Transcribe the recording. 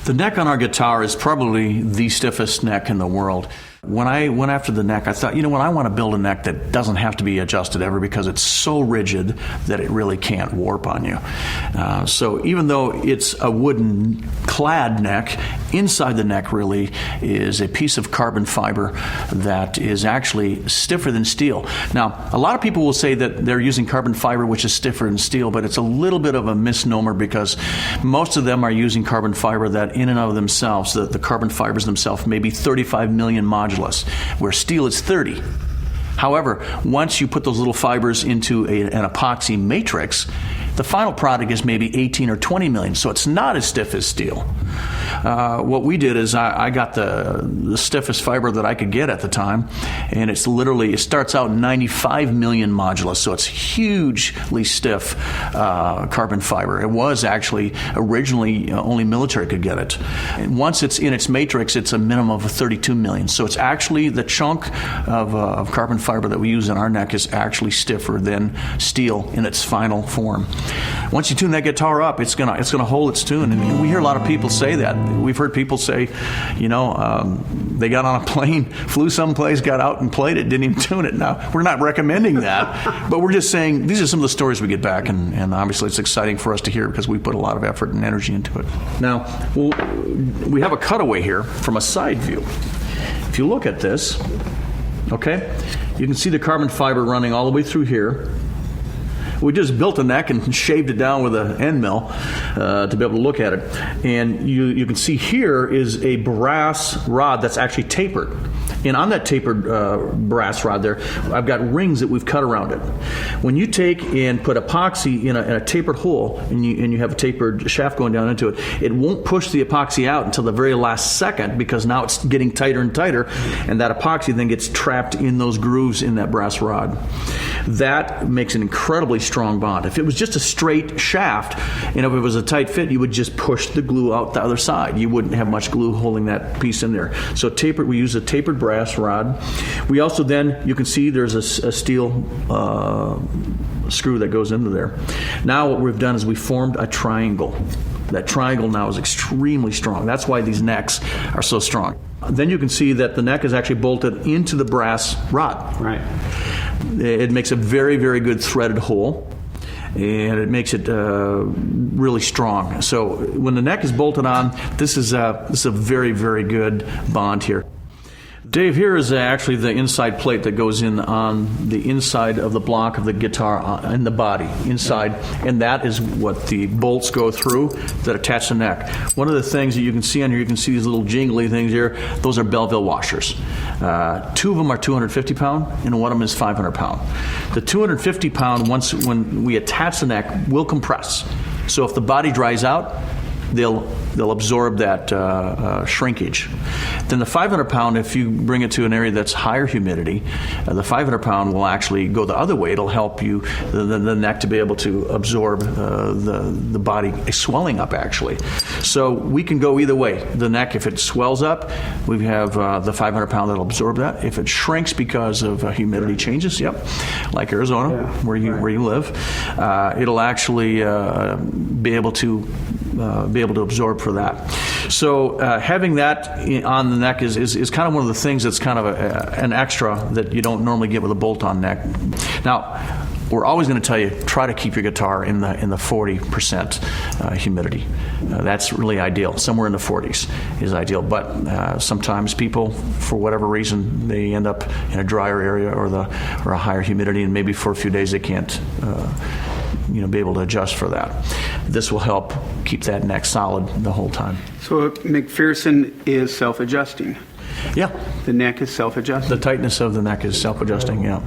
The neck on our guitar is probably the stiffest neck in the world. When I went after the neck, I thought, you know what, I want to build a neck that doesn't have to be adjusted ever because it's so rigid that it really can't warp on you. So even though it's a wooden clad neck, inside the neck really is a piece of carbon fiber that is actually stiffer than steel. Now, a lot of people will say that they're using carbon fiber which is stiffer than steel, but it's a little bit of a misnomer because most of them are using carbon fiber that in and of themselves, the carbon fibers themselves may be 35 million modulus, where steel is 30. However, once you put those little fibers into an epoxy matrix, the final product is maybe 18 or 20 million, so it's not as stiff as steel. What we did is I got the stiffest fiber that I could get at the time, and it starts out 95 million modulus, so it's hugely stiff carbon fiber. It was actually originally only military could get it. And once it's in its matrix, it's a minimum of 32 million, so it's actually the chunk of carbon fiber that we use in our neck is actually stiffer than steel in its final form. Once you tune that guitar up, it's gonna hold its tune, and we hear a lot of people say that. We've heard people say, they got on a plane, flew someplace, got out and played it, didn't even tune it. Now, we're not recommending that, but we're just saying these are some of the stories we get back, and obviously it's exciting for us to hear because we put a lot of effort and energy into it. Now, we have a cutaway here from a side view. If you look at this, okay, you can see the carbon fiber running all the way through here. We just built a neck and shaved it down with an end mill to be able to look at it. And you can see here is a brass rod that's actually tapered. And on that tapered brass rod there, I've got rings that we've cut around it. When you take and put epoxy in a tapered hole and you have a tapered shaft going down into it, it won't push the epoxy out until the very last second because now it's getting tighter and tighter, and that epoxy then gets trapped in those grooves in that brass rod. That makes an incredibly strong bond. If it was just a straight shaft, and if it was a tight fit, you would just push the glue out the other side. You wouldn't have much glue holding that piece in there. So we use a tapered brass rod. We also then, you can see there's a steel screw that goes into there. Now what we've done is we formed a triangle. That triangle now is extremely strong. That's why these necks are so strong. Then you can see that the neck is actually bolted into the brass rod. Right. It makes a very, very good threaded hole, and it makes it really strong. So when the neck is bolted on, this is a very, very good bond here. Dave, here is actually the inside plate that goes in on the inside of the block of the guitar in the body, inside, and that is what the bolts go through that attach the neck. One of the things that you can see on here, you can see these little jingly things here, those are Belleville Washers. Two of them are 250 pound, and one of them is 500 pound. The 250 pound, when we attach the neck, will compress. So if the body dries out, they'll absorb that shrinkage. Then the 500 pound, if you bring it to an area that's higher humidity, the 500 pound will actually go the other way. It'll help you, the neck, to be able to absorb the body swelling up, actually. So we can go either way. The neck, if it swells up, we have the 500 pound that'll absorb that. If it shrinks because of humidity changes, like Arizona, where you live, it'll actually be able to absorb for that. So having that on the neck is kind of one of the things that's kind of an extra that you don't normally get with a bolt-on neck. Now, we're always going to tell you, try to keep your guitar in the 40% humidity. That's really ideal. Somewhere in the 40s is ideal. But sometimes people, for whatever reason, they end up in a drier area or a higher humidity, and maybe for a few days they can't be able to adjust for that. This will help keep that neck solid the whole time. So McPherson is self-adjusting. Yeah. The neck is self-adjusting. The tightness of the neck is self-adjusting, yeah.